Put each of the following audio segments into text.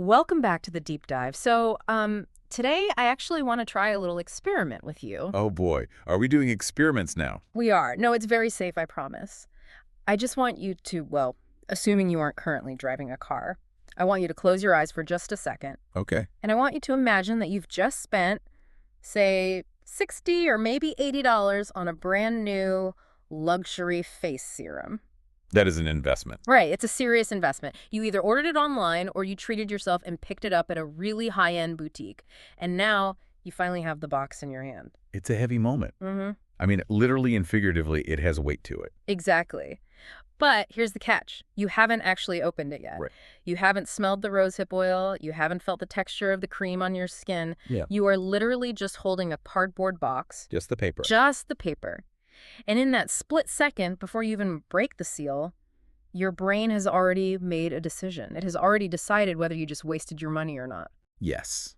Welcome back to the deep dive. Today I actually want to try a little experiment with you. Oh boy, are we doing experiments now? We are. No, it's very safe, I promise. I just want you to, well, assuming you aren't currently driving a car, I want you to close your eyes for just a second. Okay. And I want you to imagine that you've just spent, say, 60 or maybe $80 on a brand new luxury face serum. That is an investment. Right, it's a serious investment. You either ordered it online or you treated yourself and picked it up at a really high-end boutique. And now you finally have the box in your hand. It's a heavy moment. Mm-hmm. I mean, literally and figuratively, it has weight to it. Exactly. But here's the catch. You haven't actually opened it yet. Right. You haven't smelled the rosehip oil. You haven't felt the texture of the cream on your skin. Yeah. You are literally just holding a cardboard box. Just the paper. Just the paper. And in that split second, before you even break the seal, your brain has already made a decision. It has already decided whether you just wasted your money or not. Yes.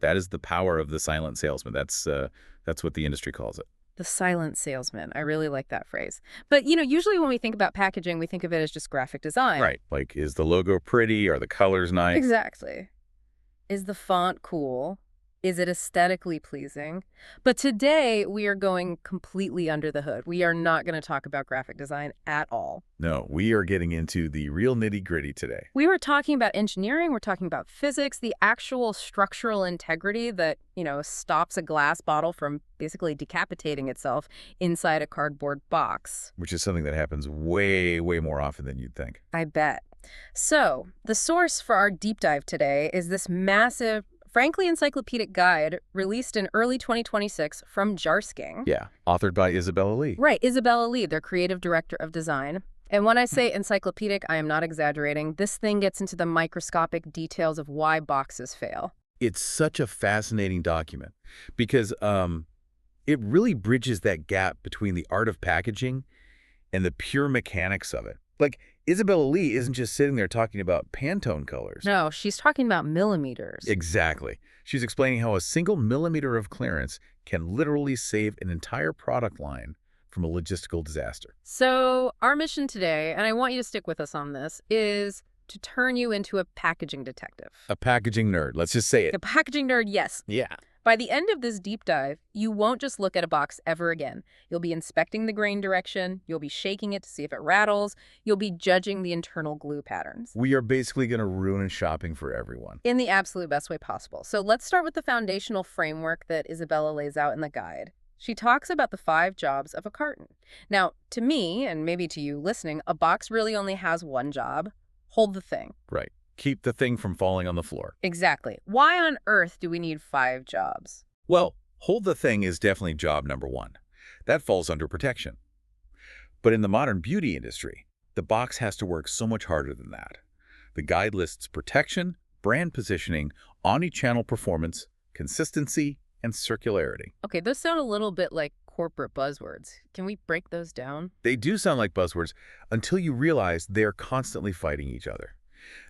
That is the power of the silent salesman. That's what the industry calls it. The silent salesman. I really like that phrase. But, usually when we think about packaging, we think of it as just graphic design. Right. Like, is the logo pretty? Are the colors nice? Exactly. Is the font cool? Is it aesthetically pleasing? But today, we are going completely under the hood. We are not going to talk about graphic design at all. No, we are getting into the real nitty-gritty today. We were talking about engineering. We're talking about physics, the actual structural integrity that, stops a glass bottle from basically decapitating itself inside a cardboard box. Which is something that happens way, way more often than you'd think. I bet. So, the source for our deep dive today is this massive, frankly encyclopedic guide released in early 2026 from Jarsking. Yeah, authored by Isabella Lee. Right, Isabella Lee, their creative director of design. And when I say encyclopedic, I am not exaggerating. This thing gets into the microscopic details of why boxes fail. It's such a fascinating document because it really bridges that gap between the art of packaging and the pure mechanics of it. Like, Isabella Lee isn't just sitting there talking about Pantone colors. No, she's talking about millimeters. Exactly. She's explaining how a single millimeter of clearance can literally save an entire product line from a logistical disaster. So our mission today, and I want you to stick with us on this, is to turn you into a packaging detective. A packaging nerd, let's just say it. A packaging nerd, yes. Yeah. By the end of this deep dive, you won't just look at a box ever again. You'll be inspecting the grain direction, you'll be shaking it to see if it rattles, you'll be judging the internal glue patterns. We are basically going to ruin shopping for everyone. In the absolute best way possible. So let's start with the foundational framework that Isabella lays out in the guide. She talks about the 5 jobs of a carton. Now, to me, and maybe to you listening, a box really only has one job: hold the thing. Right. Keep the thing from falling on the floor. Exactly. Why on earth do we need 5 jobs? Well, hold the thing is definitely job number 1. That falls under protection. But in the modern beauty industry, the box has to work so much harder than that. The guide lists protection, brand positioning, omni-channel performance, consistency, and circularity. Okay, those sound a little bit like corporate buzzwords. Can we break those down? They do sound like buzzwords until you realize they're constantly fighting each other.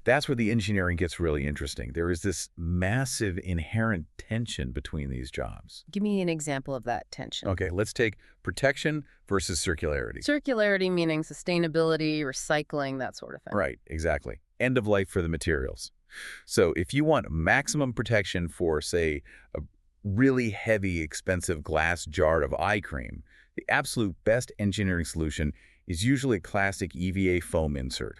That's where the engineering gets really interesting. There is this massive inherent tension between these jobs. Give me an example of that tension. Okay, let's take protection versus circularity. Circularity meaning sustainability, recycling, that sort of thing. Right, exactly. End of life for the materials. So if you want maximum protection for, say, a really heavy, expensive glass jar of eye cream, the absolute best engineering solution is usually a classic EVA foam insert.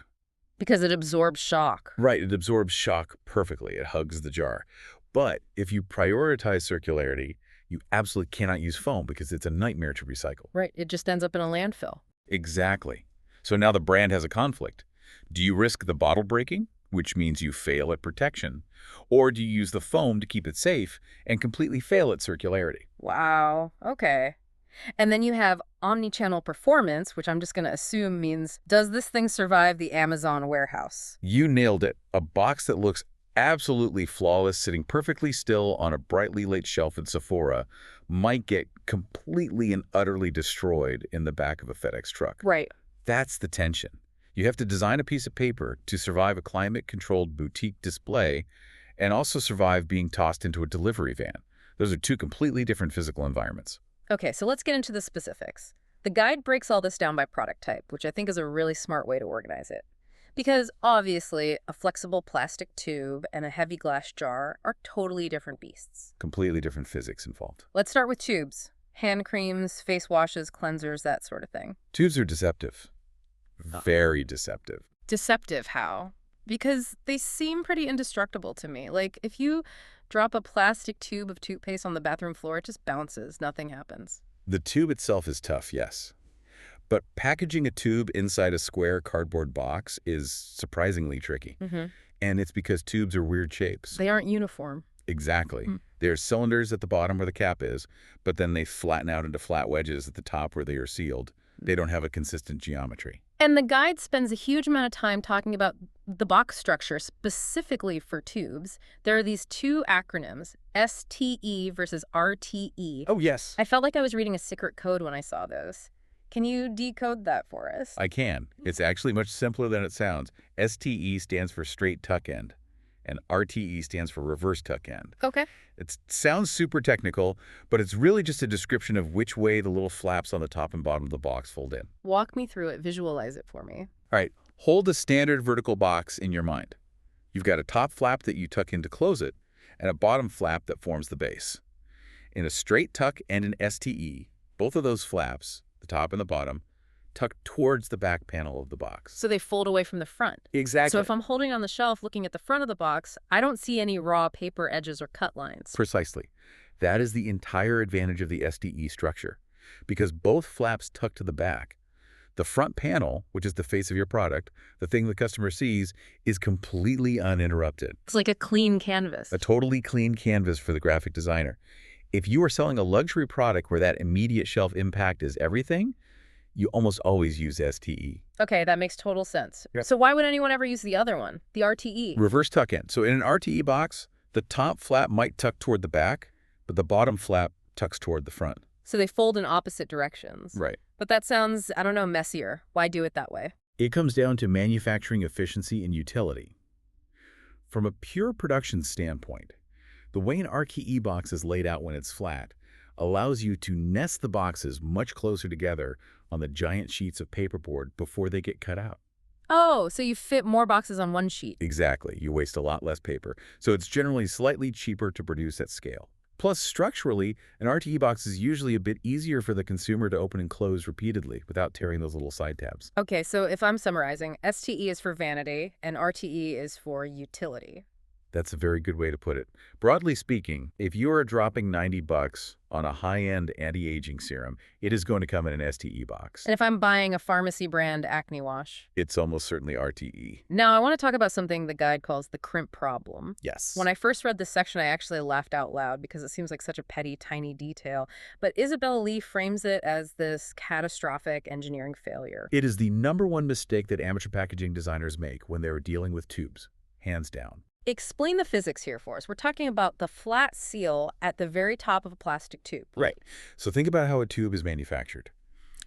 Because it absorbs shock. Right, it absorbs shock perfectly. It hugs the jar. But if you prioritize circularity, you absolutely cannot use foam because it's a nightmare to recycle. Right, it just ends up in a landfill. Exactly. So now the brand has a conflict. Do you risk the bottle breaking, which means you fail at protection, or do you use the foam to keep it safe and completely fail at circularity? Wow, okay. And then you have omni-channel performance, which I'm just going to assume means, does this thing survive the Amazon warehouse? You nailed it. A box that looks absolutely flawless, sitting perfectly still on a brightly lit shelf in Sephora, might get completely and utterly destroyed in the back of a FedEx truck. Right. That's the tension. You have to design a piece of paper to survive a climate-controlled boutique display and also survive being tossed into a delivery van. Those are 2 completely different physical environments. Okay, so let's get into the specifics. The guide breaks all this down by product type, which I think is a really smart way to organize it. Because obviously, a flexible plastic tube and a heavy glass jar are totally different beasts. Completely different physics involved. Let's start with tubes. Hand creams, face washes, cleansers, that sort of thing. Tubes are deceptive. Very deceptive. Deceptive how? Because they seem pretty indestructible to me. Like, if you drop a plastic tube of toothpaste on the bathroom floor, it just bounces. Nothing happens. The tube itself is tough, yes. But packaging a tube inside a square cardboard box is surprisingly tricky. And it's because tubes are weird shapes. They aren't uniform. Exactly. There's cylinders at the bottom where the cap is, but then they flatten out into flat wedges at the top where they are sealed. They don't have a consistent geometry. And the guide spends a huge amount of time talking about the box structure specifically for tubes. There are these two acronyms, STE versus RTE. Oh, yes. I felt like I was reading a secret code when I saw those. Can you decode that for us? I can. It's actually much simpler than it sounds. STE stands for straight tuck end, and RTE stands for reverse tuck end. Okay. It sounds super technical, but it's really just a description of which way the little flaps on the top and bottom of the box fold in. Walk me through it. Visualize it for me. All right, hold a standard vertical box in your mind. You've got a top flap that you tuck in to close it, and a bottom flap that forms the base. In a straight tuck and an STE, both of those flaps, the top and the bottom, tuck towards the back panel of the box. So they fold away from the front. Exactly. So if I'm holding on the shelf looking at the front of the box, I don't see any raw paper edges or cut lines. Precisely. That is the entire advantage of the STE structure, because both flaps tuck to the back. The front panel, which is the face of your product, the thing the customer sees, is completely uninterrupted. It's like a clean canvas. A totally clean canvas for the graphic designer. If you are selling a luxury product where that immediate shelf impact is everything, you almost always use STE. Okay, that makes total sense. Yep. So why would anyone ever use the other one, the RTE? Reverse tuck in. So in an RTE box, the top flap might tuck toward the back, but the bottom flap tucks toward the front. So they fold in opposite directions. Right. But that sounds, I don't know, messier. Why do it that way? It comes down to manufacturing efficiency and utility. From a pure production standpoint, the way an RTE box is laid out when it's flat allows you to nest the boxes much closer together on the giant sheets of paperboard before they get cut out. Oh, so you fit more boxes on one sheet. Exactly. You waste a lot less paper, so it's generally slightly cheaper to produce at scale. Plus, structurally, an RTE box is usually a bit easier for the consumer to open and close repeatedly without tearing those little side tabs. Okay, so if I'm summarizing, STE is for vanity and RTE is for utility. That's a very good way to put it. Broadly speaking, if you are dropping $90 on a high-end anti-aging serum, it is going to come in an STE box. And if I'm buying a pharmacy brand acne wash? It's almost certainly RTE. Now, I want to talk about something the guide calls the crimp problem. Yes. When I first read this section, I actually laughed out loud because it seems like such a petty, tiny detail. But Isabella Lee frames it as this catastrophic engineering failure. It is the #1 mistake that amateur packaging designers make when they're dealing with tubes, hands down. Explain the physics here for us. We're talking about the flat seal at the very top of a plastic tube. Right. So think about how a tube is manufactured.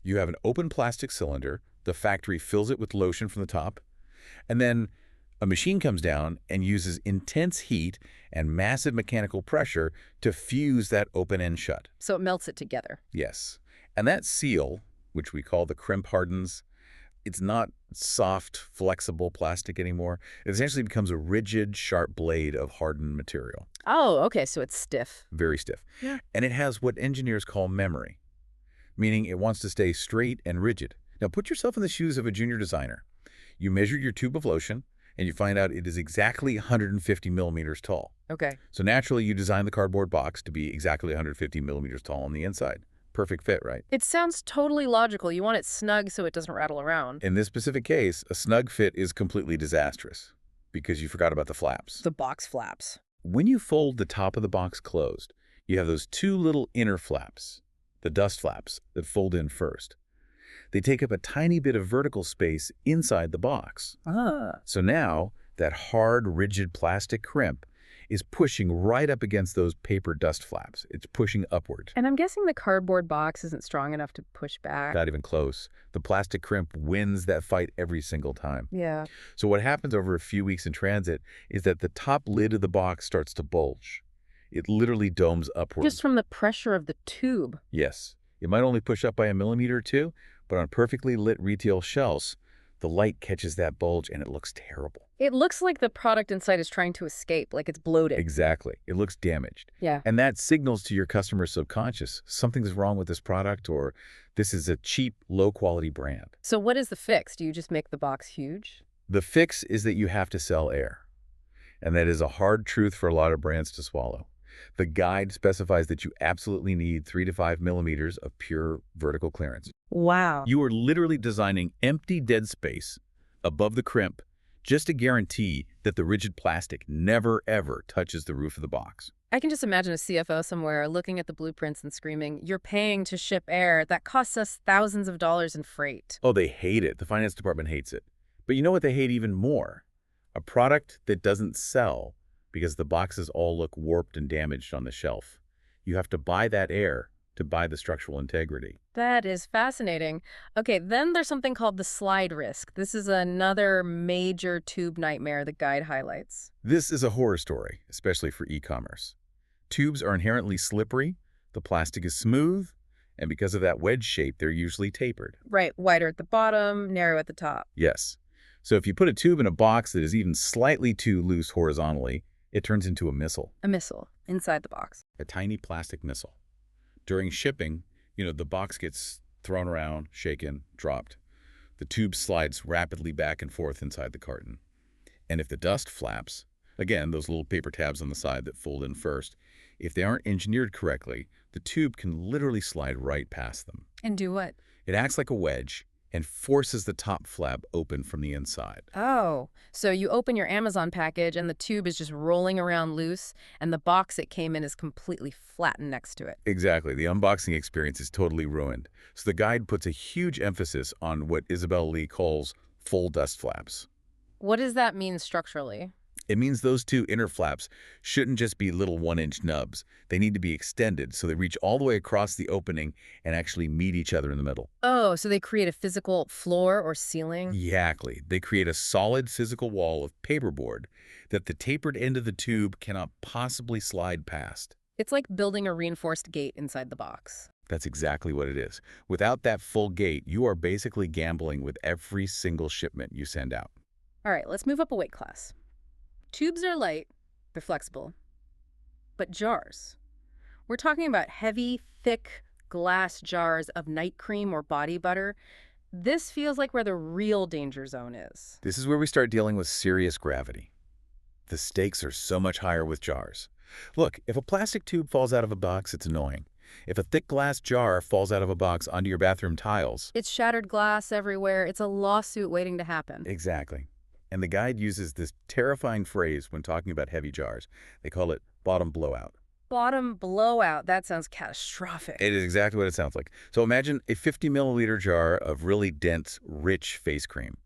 You have an open plastic cylinder. The factory fills it with lotion from the top. And then a machine comes down and uses intense heat and massive mechanical pressure to fuse that open end shut. So it melts it together. Yes. And that seal, which we call the crimp hardens, it's not soft, flexible plastic anymore. It essentially becomes a rigid, sharp blade of hardened material. Oh, okay, so it's stiff. Very stiff. Yeah. And it has what engineers call memory, meaning it wants to stay straight and rigid. Now put yourself in the shoes of a junior designer. You measure your tube of lotion, and you find out it is exactly 150 millimeters tall. Okay. So naturally, you design the cardboard box to be exactly 150 millimeters tall on the inside. Perfect fit, right? It sounds totally logical. You want it snug so it doesn't rattle around. In this specific case, a snug fit is completely disastrous because you forgot about the flaps. The box flaps. When you fold the top of the box closed, you have those two little inner flaps, the dust flaps, that fold in first. They take up a tiny bit of vertical space inside the box. So now, that hard, rigid plastic crimp is pushing right up against those paper dust flaps. It's pushing upward. And I'm guessing the cardboard box isn't strong enough to push back. Not even close. The plastic crimp wins that fight every single time. Yeah. So what happens over a few weeks in transit is that the top lid of the box starts to bulge. It literally domes upward. Just from the pressure of the tube. Yes. It might only push up by a millimeter or two, but on perfectly lit retail shelves, The light catches that bulge and it looks terrible. It looks like the product inside is trying to escape, like it's bloated. Exactly. It looks damaged. Yeah. And that signals to your customer's subconscious something's wrong with this product, or this is a cheap, low-quality brand. So what is the fix? Do you just make the box huge? The fix is that you have to sell air. And that is a hard truth for a lot of brands to swallow. The guide specifies that you absolutely need 3 to 5 millimeters of pure vertical clearance. Wow. You are literally designing empty dead space above the crimp just to guarantee that the rigid plastic never, ever touches the roof of the box. I can just imagine a CFO somewhere looking at the blueprints and screaming, "You're paying to ship air. That costs us thousands of dollars in freight." Oh, they hate it. The finance department hates it. But you know what they hate even more? A product that doesn't sell because the boxes all look warped and damaged on the shelf. You have to buy that air to buy the structural integrity. That is fascinating. Okay, then there's something called the slide risk. This is another major tube nightmare the guide highlights. This is a horror story, especially for e-commerce. Tubes are inherently slippery, the plastic is smooth, and because of that wedge shape, they're usually tapered. Right, wider at the bottom, narrow at the top. Yes. So if you put a tube in a box that is even slightly too loose horizontally, it turns into a missile. A missile inside the box. A tiny plastic missile. During shipping, the box gets thrown around, shaken, dropped. The tube slides rapidly back and forth inside the carton. And if the dust flaps, again, those little paper tabs on the side that fold in first, if they aren't engineered correctly, the tube can literally slide right past them. And do what? It acts like a wedge and forces the top flap open from the inside. Oh, so you open your Amazon package and the tube is just rolling around loose and the box it came in is completely flattened next to it. Exactly. The unboxing experience is totally ruined. So the guide puts a huge emphasis on what Isabel Lee calls full dust flaps. What does that mean structurally? It means those two inner flaps shouldn't just be little 1-inch nubs. They need to be extended so they reach all the way across the opening and actually meet each other in the middle. Oh, so they create a physical floor or ceiling? Exactly. They create a solid physical wall of paperboard that the tapered end of the tube cannot possibly slide past. It's like building a reinforced gate inside the box. That's exactly what it is. Without that full gate, you are basically gambling with every single shipment you send out. All right, let's move up a weight class. Tubes are light, they're flexible. But jars. We're talking about heavy, thick glass jars of night cream or body butter. This feels like where the real danger zone is. This is where we start dealing with serious gravity. The stakes are so much higher with jars. Look, if a plastic tube falls out of a box, it's annoying. If a thick glass jar falls out of a box onto your bathroom tiles... It's shattered glass everywhere. It's a lawsuit waiting to happen. Exactly. And the guide uses this terrifying phrase when talking about heavy jars. They call it bottom blowout. Bottom blowout. That sounds catastrophic. It is exactly what it sounds like. So imagine a 50-milliliter jar of really dense, rich face cream.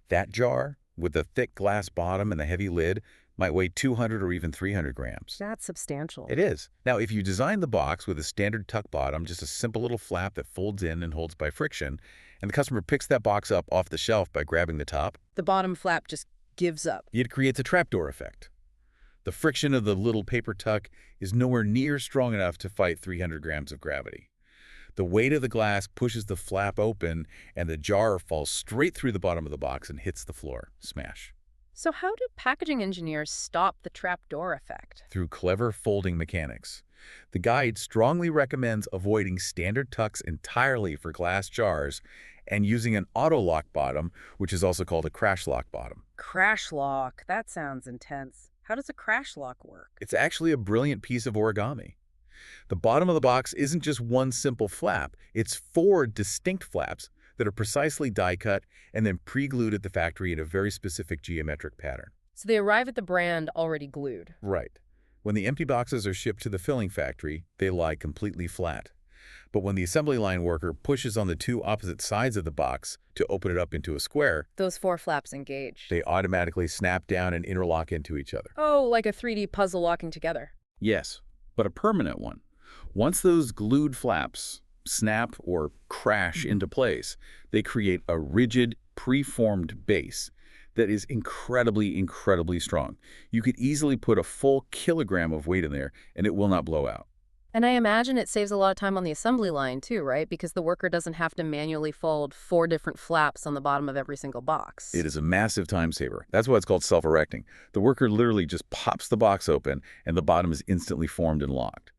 That jar, with the thick glass bottom and the heavy lid, might weigh 200 or even 300 grams. That's substantial. It is. Now, if you design the box with a standard tuck bottom, just a simple little flap that folds in and holds by friction, and the customer picks that box up off the shelf by grabbing the top, The bottom flap just gives up. it creates a trapdoor effect. The friction of the little paper tuck is nowhere near strong enough to fight 300 grams of gravity. The weight of the glass pushes the flap open, and the jar falls straight through the bottom of the box and hits the floor. Smash. So how do packaging engineers stop the trapdoor effect? Through clever folding mechanics. The guide strongly recommends avoiding standard tucks entirely for glass jars and using an auto-lock bottom, which is also called a crash lock bottom. Crash lock. That sounds intense. How does a crash lock work? It's actually a brilliant piece of origami. The bottom of the box isn't just one simple flap. It's 4 distinct flaps that are precisely die-cut and then pre-glued at the factory in a very specific geometric pattern. So they arrive at the brand already glued. Right. When the empty boxes are shipped to the filling factory, they lie completely flat. But when the assembly line worker pushes on the 2 opposite sides of the box to open it up into a square, Those 4 flaps engage. they automatically snap down and interlock into each other. Oh, like a 3D puzzle locking together. Yes, but a permanent one. Once those glued flaps snap or crash into place, they create a rigid, preformed base that is incredibly, incredibly strong. You could easily put a full kilogram of weight in there and it will not blow out. And I imagine it saves a lot of time on the assembly line too, right? Because the worker doesn't have to manually fold 4 different flaps on the bottom of every single box. It is a massive time saver. That's why it's called self-erecting. The worker literally just pops the box open, and the bottom is instantly formed and locked.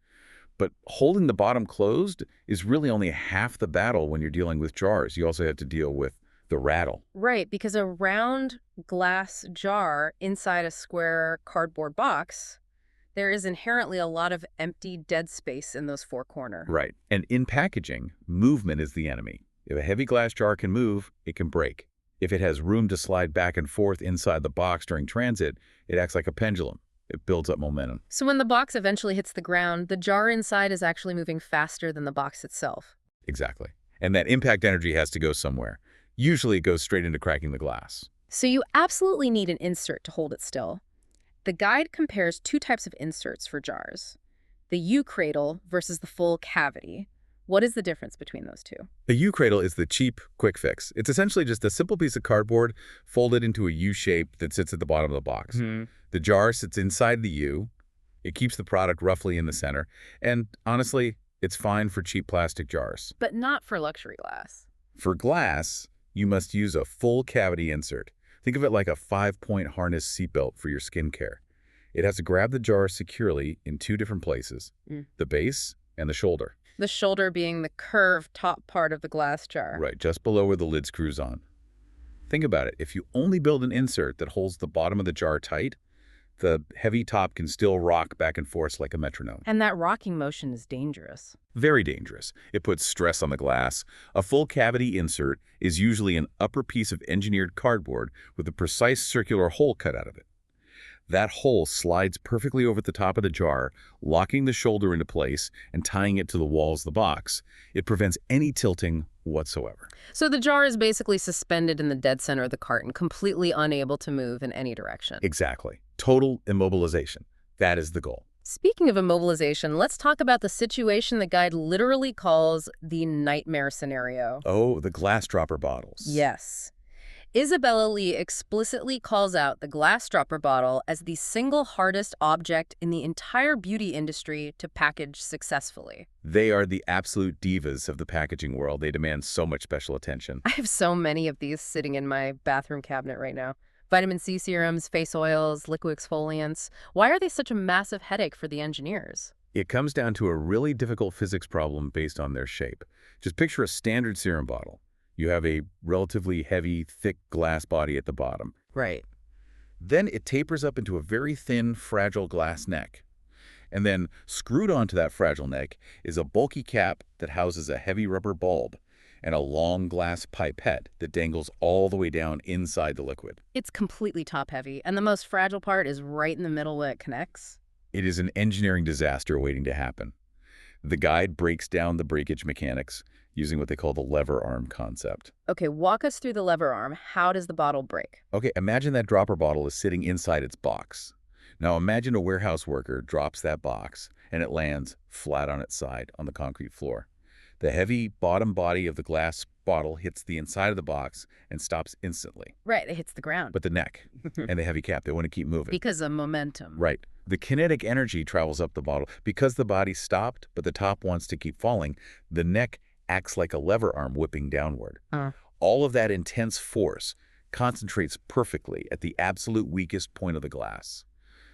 But holding the bottom closed is really only half the battle when you're dealing with jars. You also have to deal with the rattle. Right, because a round glass jar inside a square cardboard box, there is inherently a lot of empty dead space in those 4 corners. Right. And in packaging, movement is the enemy. If a heavy glass jar can move, it can break. If it has room to slide back and forth inside the box during transit, it acts like a pendulum. It builds up momentum. So when the box eventually hits the ground, the jar inside is actually moving faster than the box itself. Exactly. And that impact energy has to go somewhere. Usually it goes straight into cracking the glass. So you absolutely need an insert to hold it still. The guide compares 2 types of inserts for jars. The U-cradle versus the full cavity. What is the difference between those two? A U-cradle is the cheap, quick fix. It's essentially just a simple piece of cardboard folded into a U shape that sits at the bottom of the box. The jar sits inside the U. It keeps the product roughly in the center. And honestly, it's fine for cheap plastic jars. But not for luxury glass. For glass, you must use a full cavity insert. Think of it like a 5-point harness seatbelt for your skincare. It has to grab the jar securely in 2 different places, the base and the shoulder. The shoulder being the curved top part of the glass jar. Right, just below where the lid screws on. Think about it. If you only build an insert that holds the bottom of the jar tight, the heavy top can still rock back and forth like a metronome. And that rocking motion is dangerous. Very dangerous. It puts stress on the glass. A full cavity insert is usually an upper piece of engineered cardboard with a precise circular hole cut out of it. That hole slides perfectly over the top of the jar, locking the shoulder into place and tying it to the walls of the box. It prevents any tilting whatsoever. So the jar is basically suspended in the dead center of the carton, completely unable to move in any direction. Exactly. Total immobilization. That is the goal. Speaking of immobilization, let's talk about the situation the guide literally calls the nightmare scenario. Oh, the glass dropper bottles. Yes. Isabella Lee explicitly calls out the glass dropper bottle as the single hardest object in the entire beauty industry to package successfully. They are the absolute divas of the packaging world. They demand so much special attention. I have so many of these sitting in my bathroom cabinet right now. Vitamin C serums, face oils, liquid exfoliants. Why are they such a massive headache for the engineers? It comes down to a really difficult physics problem based on their shape. Just picture a standard serum bottle. You have a relatively heavy, thick glass body at the bottom. Right. Then it tapers up into a very thin, fragile glass neck. And then screwed onto that fragile neck is a bulky cap that houses a heavy rubber bulb and a long glass pipette that dangles all the way down inside the liquid. It's completely top-heavy, and the most fragile part is right in the middle where it connects. It is an engineering disaster waiting to happen. The guide breaks down the breakage mechanics using what they call the lever arm concept. Okay, walk us through the lever arm. How does the bottle break? Okay, imagine that dropper bottle is sitting inside its box. Now imagine a warehouse worker drops that box and it lands flat on its side on the concrete floor. The heavy bottom body of the glass bottle hits the inside of the box and stops instantly. Right, it hits the ground. But the neck and the heavy cap, they want to keep moving. Because of momentum. Right. The kinetic energy travels up the bottle. Because the body stopped, but the top wants to keep falling, the neck acts like a lever arm whipping downward. All of that intense force concentrates perfectly at the absolute weakest point of the glass,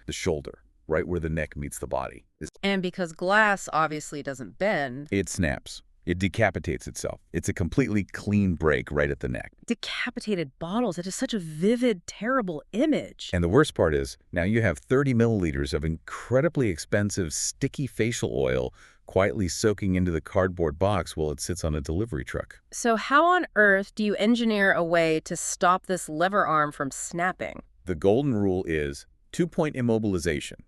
the shoulder, right where the neck meets the body. And because glass obviously doesn't bend, It snaps. It decapitates itself. It's a completely clean break right at the neck. decapitated bottles, it is such a vivid, terrible image. And the worst part is, now you have 30 milliliters of incredibly expensive, sticky facial oil quietly soaking into the cardboard box while it sits on a delivery truck. So how on earth do you engineer a way to stop this lever arm from snapping? The golden rule is 2-point immobilization.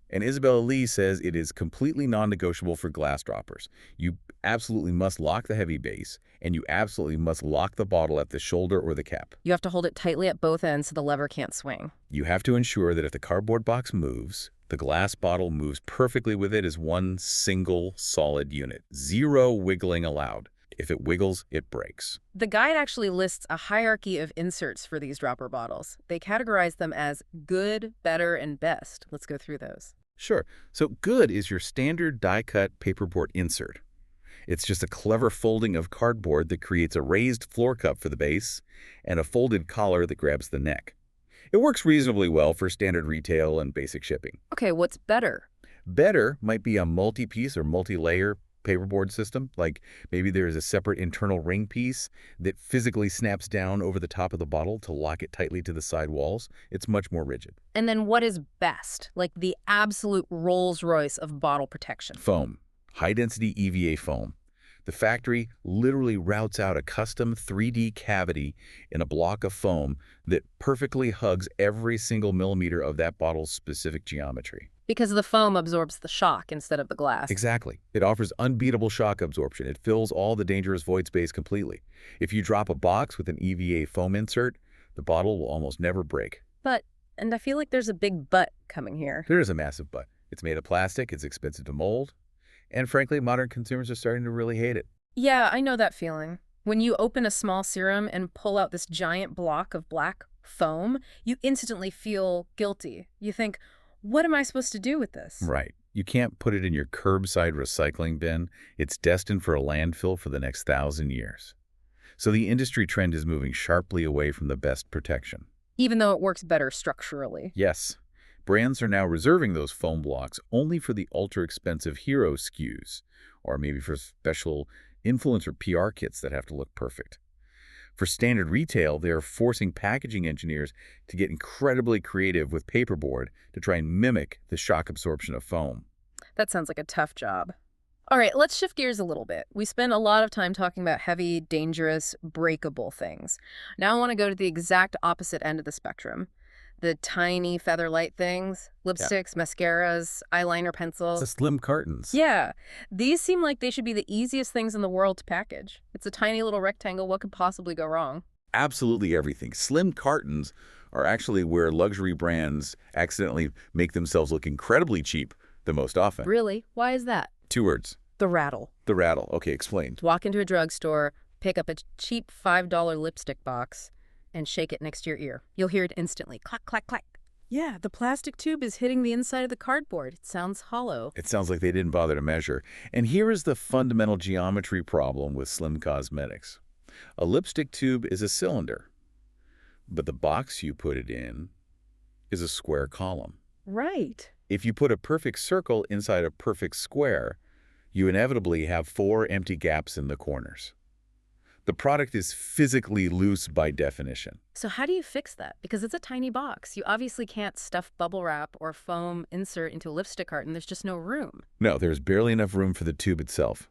And Isabella Lee says it is completely non-negotiable for glass droppers. You absolutely must lock the heavy base, and you absolutely must lock the bottle at the shoulder or the cap. You have to hold it tightly at both ends so the lever can't swing. You have to ensure that if the cardboard box moves, the glass bottle moves perfectly with it as one single solid unit. Zero wiggling allowed. If it wiggles, it breaks. The guide actually lists a hierarchy of inserts for these dropper bottles. They categorize them as good, better, and best. Let's go through those. Sure. So good is your standard die-cut paperboard insert. It's just a clever folding of cardboard that creates a raised floor cup for the base and a folded collar that grabs the neck. It works reasonably well for standard retail and basic shipping. Okay, what's better? Better might be a multi-piece or multi-layer paperboard system, like maybe there is a separate internal ring piece that physically snaps down over the top of the bottle to lock it tightly to the side walls. It's much more rigid. And then what is best? Like the absolute Rolls-Royce of bottle protection. Foam, high-density EVA foam. The factory literally routes out a custom 3D cavity in a block of foam that perfectly hugs every single millimeter of that bottle's specific geometry. Because the foam absorbs the shock instead of the glass. Exactly. It offers unbeatable shock absorption. It fills all the dangerous void space completely. If you drop a box with an EVA foam insert, the bottle will almost never break. But, and I feel like there's a big but coming here. There is a massive but. It's made of plastic, it's expensive to mold, and frankly, modern consumers are starting to really hate it. Yeah, I know that feeling. When you open a small serum and pull out this giant block of black foam, you instantly feel guilty. You think, what am I supposed to do with this? Right. You can't put it in your curbside recycling bin. It's destined for a landfill for the next 1,000 years. So the industry trend is moving sharply away from the best protection. Even though it works better structurally. Yes. Brands are now reserving those foam blocks only for the ultra-expensive hero SKUs, or maybe for special influencer PR kits that have to look perfect. For standard retail, they are forcing packaging engineers to get incredibly creative with paperboard to try and mimic the shock absorption of foam. That sounds like a tough job. All right, let's shift gears a little bit. We spend a lot of time talking about heavy, dangerous, breakable things. Now I want to go to the exact opposite end of the spectrum. The tiny feather-light things, lipsticks, mascaras, eyeliner pencils. The slim cartons. Yeah, these seem like they should be the easiest things in the world to package. It's a tiny little rectangle. What could possibly go wrong? Absolutely everything. Slim cartons are actually where luxury brands accidentally make themselves look incredibly cheap the most often. Really? Why is that? 2 words. The rattle. The rattle. Okay, explain. Walk into a drugstore, pick up a cheap $5 lipstick box, and shake it next to your ear. You'll hear it instantly. Clack, clack, clack. Yeah, the plastic tube is hitting the inside of the cardboard. It sounds hollow. It sounds like they didn't bother to measure. And here is the fundamental geometry problem with slim cosmetics. A lipstick tube is a cylinder, but the box you put it in is a square column. Right. If you put a perfect circle inside a perfect square, you inevitably have 4 empty gaps in the corners. The product is physically loose by definition. So how do you fix that? Because it's a tiny box. You obviously can't stuff bubble wrap or foam insert into a lipstick carton. There's just no room. No, there's barely enough room for the tube itself.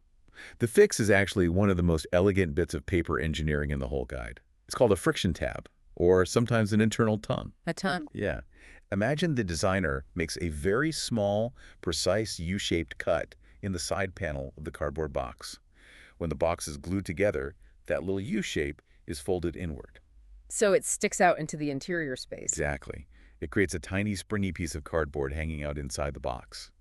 The fix is actually one of the most elegant bits of paper engineering in the whole guide. It's called a friction tab, or sometimes an internal tongue. A tongue? Yeah. Imagine the designer makes a very small, precise U-shaped cut in the side panel of the cardboard box. When the box is glued together, that little U-shape is folded inward. So it sticks out into the interior space. Exactly. It creates a tiny springy piece of cardboard hanging out inside the box.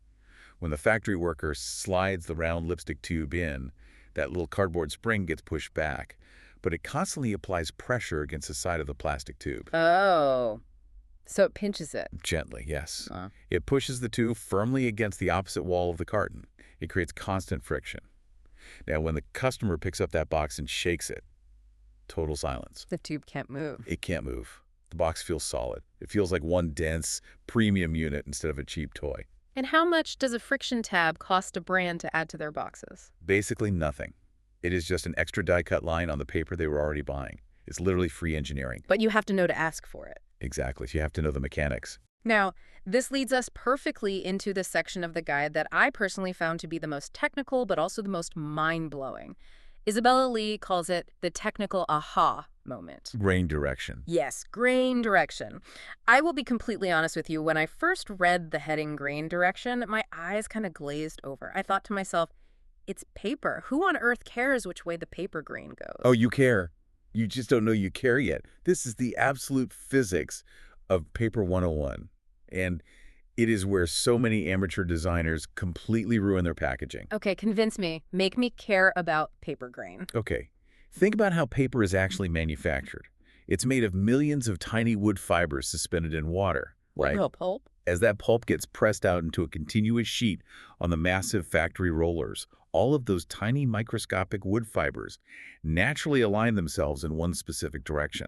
When the factory worker slides the round lipstick tube in, that little cardboard spring gets pushed back, but it constantly applies pressure against the side of the plastic tube. Oh, so it pinches it. Gently, yes. It pushes the tube firmly against the opposite wall of the carton. It creates constant friction. Now, when the customer picks up that box and shakes it, total silence. The tube can't move. It can't move. The box feels solid. It feels like one dense, premium unit instead of a cheap toy. And how much does a friction tab cost a brand to add to their boxes? Basically nothing. It is just an extra die-cut line on the paper they were already buying. It's literally free engineering. But you have to know to ask for it. Exactly. So you have to know the mechanics. Now, this leads us perfectly into the section of the guide that I personally found to be the most technical, but also the most mind-blowing. Isabella Lee calls it the technical aha moment. Grain direction. Yes, grain direction. I will be completely honest with you. When I first read the heading grain direction, my eyes kind of glazed over. I thought to myself, it's paper. Who on earth cares which way the paper grain goes? Oh, you care. You just don't know you care yet. This is the absolute physics of Paper 101. And it is where so many amateur designers completely ruin their packaging. Okay, convince me. Make me care about paper grain. Okay. Think about how paper is actually manufactured. It's made of millions of tiny wood fibers suspended in water, right? Real pulp? As that pulp gets pressed out into a continuous sheet on the massive factory rollers, all of those tiny microscopic wood fibers naturally align themselves in one specific direction.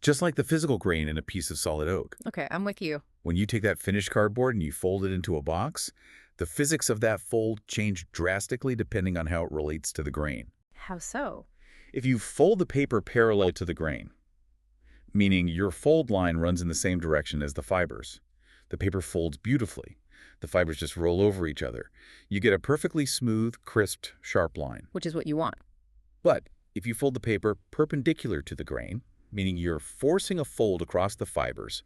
Just like the physical grain in a piece of solid oak. Okay, I'm with you. When you take that finished cardboard and you fold it into a box, the physics of that fold change drastically depending on how it relates to the grain. How so? If you fold the paper parallel to the grain, meaning your fold line runs in the same direction as the fibers, the paper folds beautifully. The fibers just roll over each other. You get a perfectly smooth, crisped, sharp line. Which is what you want. But if you fold the paper perpendicular to the grain, meaning you're forcing a fold across the fibers,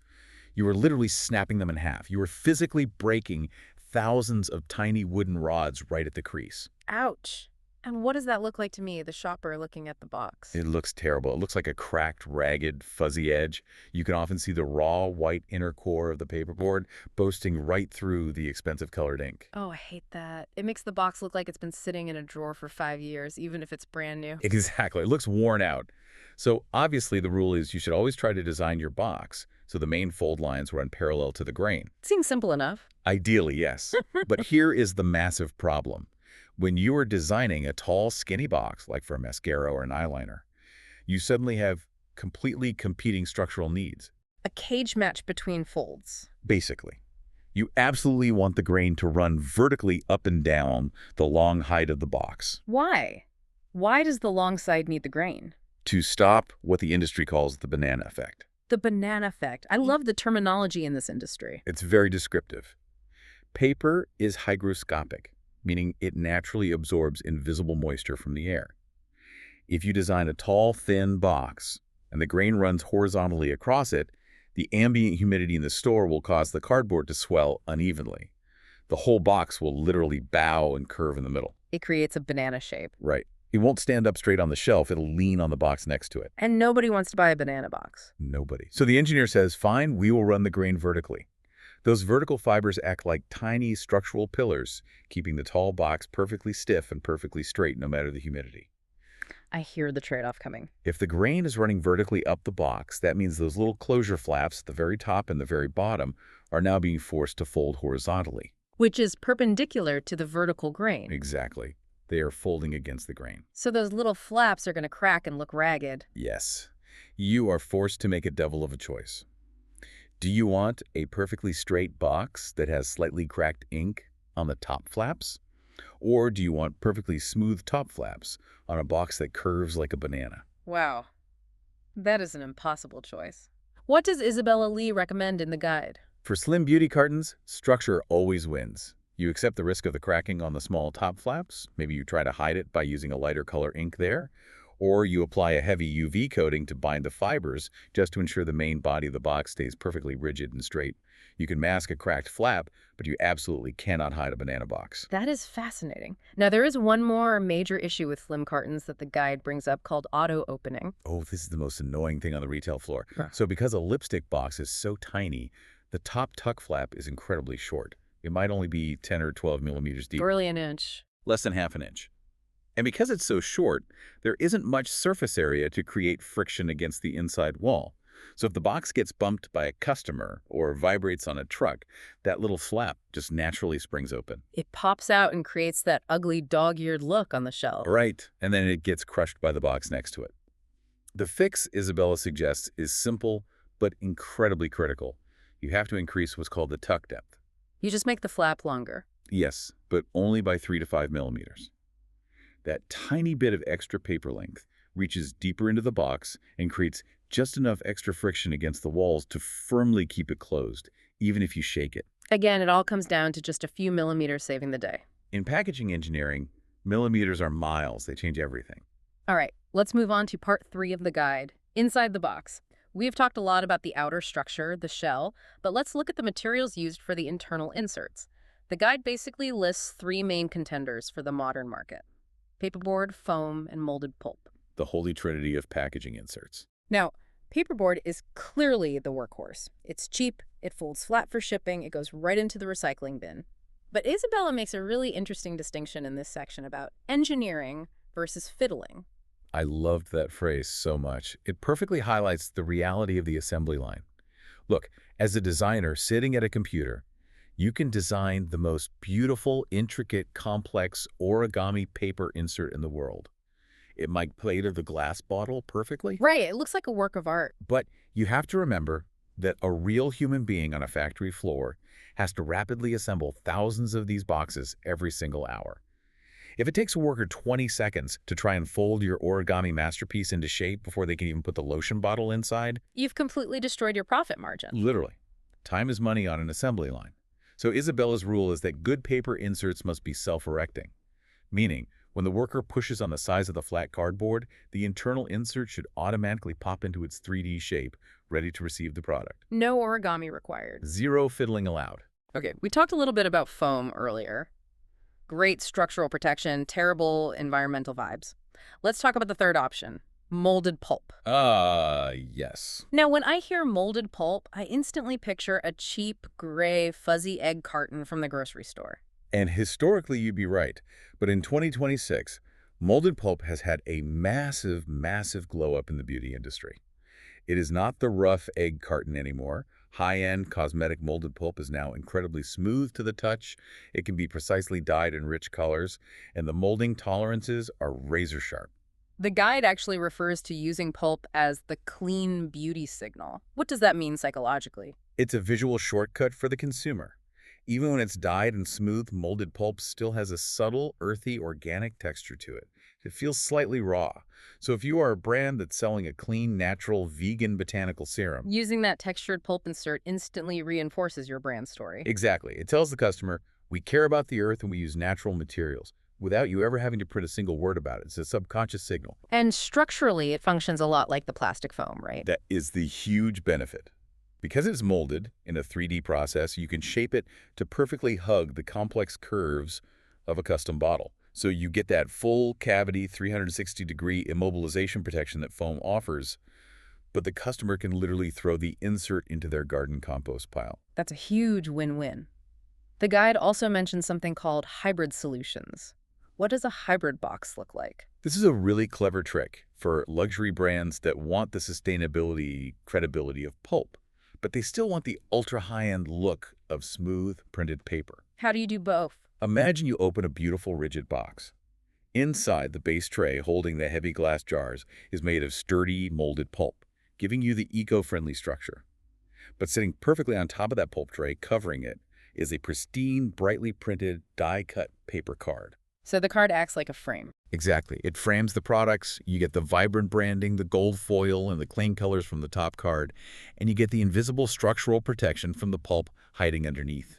you are literally snapping them in half. You are physically breaking thousands of tiny wooden rods right at the crease. Ouch. And what does that look like to me, the shopper looking at the box? It looks terrible. It looks like a cracked, ragged, fuzzy edge. You can often see the raw, white inner core of the paperboard boasting right through the expensive colored ink. Oh, I hate that. It makes the box look like it's been sitting in a drawer for 5 years, even if it's brand new. Exactly. It looks worn out. So obviously the rule is you should always try to design your box so the main fold lines run parallel to the grain. Seems simple enough. Ideally, yes. But here is the massive problem. When you are designing a tall, skinny box, like for a mascara or an eyeliner, you suddenly have completely competing structural needs. A cage match between folds. Basically, you absolutely want the grain to run vertically up and down the long height of the box. Why? Why does the long side need the grain? To stop what the industry calls the banana effect. The banana effect. I love the terminology in this industry. It's very descriptive. Paper is hygroscopic, meaning it naturally absorbs invisible moisture from the air. If you design a tall, thin box and the grain runs horizontally across it, the ambient humidity in the store will cause the cardboard to swell unevenly. The whole box will literally bow and curve in the middle. It creates a banana shape. Right. It won't stand up straight on the shelf. It'll lean on the box next to it. And nobody wants to buy a banana box. Nobody. So the engineer says, fine, we will run the grain vertically. Those vertical fibers act like tiny structural pillars, keeping the tall box perfectly stiff and perfectly straight no matter the humidity. I hear the trade-off coming. If the grain is running vertically up the box, that means those little closure flaps at the very top and the very bottom are now being forced to fold horizontally. Which is perpendicular to the vertical grain. Exactly. They are folding against the grain. So those little flaps are going to crack and look ragged. Yes. You are forced to make a devil of a choice. Do you want a perfectly straight box that has slightly cracked ink on the top flaps? Or do you want perfectly smooth top flaps on a box that curves like a banana? Wow. That is an impossible choice. What does Isabella Lee recommend in the guide? For slim beauty cartons, structure always wins. You accept the risk of the cracking on the small top flaps. Maybe you try to hide it by using a lighter color ink there. Or you apply a heavy UV coating to bind the fibers just to ensure the main body of the box stays perfectly rigid and straight. You can mask a cracked flap, but you absolutely cannot hide a banana box. That is fascinating. Now, there is one more major issue with slim cartons that the guide brings up called auto-opening. Oh, this is the most annoying thing on the retail floor. Huh. So because a lipstick box is so tiny, the top tuck flap is incredibly short. It might only be 10 or 12 millimeters deep. Barely an inch. Less than half an inch. And because it's so short, there isn't much surface area to create friction against the inside wall. So if the box gets bumped by a customer or vibrates on a truck, that little flap just naturally springs open. It pops out and creates that ugly dog-eared look on the shelf. Right, and then it gets crushed by the box next to it. The fix, Isabella suggests, is simple but incredibly critical. You have to increase what's called the tuck depth. You just make the flap longer. Yes, but only by 3 to 5 millimeters. That tiny bit of extra paper length reaches deeper into the box and creates just enough extra friction against the walls to firmly keep it closed, even if you shake it. Again, it all comes down to just a few millimeters saving the day. In packaging engineering, millimeters are miles. They change everything. All right, let's move on to part 3 of the guide, inside the box. We've talked a lot about the outer structure, the shell, but let's look at the materials used for the internal inserts. The guide basically lists 3 main contenders for the modern market: paperboard, foam, and molded pulp. The holy trinity of packaging inserts. Now, paperboard is clearly the workhorse. It's cheap, it folds flat for shipping, it goes right into the recycling bin. But Isabella makes a really interesting distinction in this section about engineering versus fiddling. I loved that phrase so much. It perfectly highlights the reality of the assembly line. Look, As a designer sitting at a computer, you can design the most beautiful, intricate, complex origami paper insert in the world. It might play to the glass bottle perfectly, Right, it looks like a work of art. but you have to remember that a real human being on a factory floor has to rapidly assemble thousands of these boxes every single hour. If it takes a worker 20 seconds to try and fold your origami masterpiece into shape before they can even put the lotion bottle inside, You've completely destroyed your profit margin. literally, time is money on an assembly line. So Isabella's rule is that good paper inserts must be self-erecting, meaning when the worker pushes on the size of the flat cardboard, the internal insert should automatically pop into its 3D shape, ready to receive the product. No origami required. Zero fiddling allowed. Okay, we talked a little bit about foam earlier. Great structural protection, terrible environmental vibes. Let's talk about the third option, molded pulp. Yes. Now, when I hear molded pulp, I instantly picture a cheap, gray, fuzzy egg carton from the grocery store. And historically, you'd be right. But in 2026, molded pulp has had a massive, massive glow up in the beauty industry. It is not the rough egg carton anymore. High-end cosmetic molded pulp is now incredibly smooth to the touch. It can be precisely dyed in rich colors, and the molding tolerances are razor sharp. The guide actually refers to using pulp as the clean beauty signal. What does that mean psychologically? It's a visual shortcut for the consumer. Even when it's dyed and smooth, molded pulp still has a subtle, earthy, organic texture to it. It feels slightly raw. So if you are a brand that's selling a clean, natural, vegan botanical serum, Using that textured pulp insert instantly reinforces your brand story. exactly, it tells the customer, we care about the earth and we use natural materials, without you ever having to print a single word about it. It's a subconscious signal. And structurally, it functions a lot like the plastic foam, right? That is the huge benefit. Because it's molded in a 3D process, you can shape it to perfectly hug the complex curves of a custom bottle. So you get that full cavity 360-degree immobilization protection that foam offers, but the customer can literally throw the insert into their garden compost pile. That's a huge win-win. The guide also mentions something called hybrid solutions. What does a hybrid box look like? This is a really clever trick for luxury brands that want the sustainability credibility of pulp, but they still want the ultra-high-end look of smooth printed paper. How do you do both? Imagine you open a beautiful rigid box. Inside, the base tray holding the heavy glass jars is made of sturdy molded pulp, giving you the eco-friendly structure. But sitting perfectly on top of that pulp tray, covering it, is a pristine, brightly printed, die-cut paper card. So the card acts like a frame. Exactly. It frames the products, you get the vibrant branding, the gold foil, and the clean colors from the top card, and you get the invisible structural protection from the pulp hiding underneath.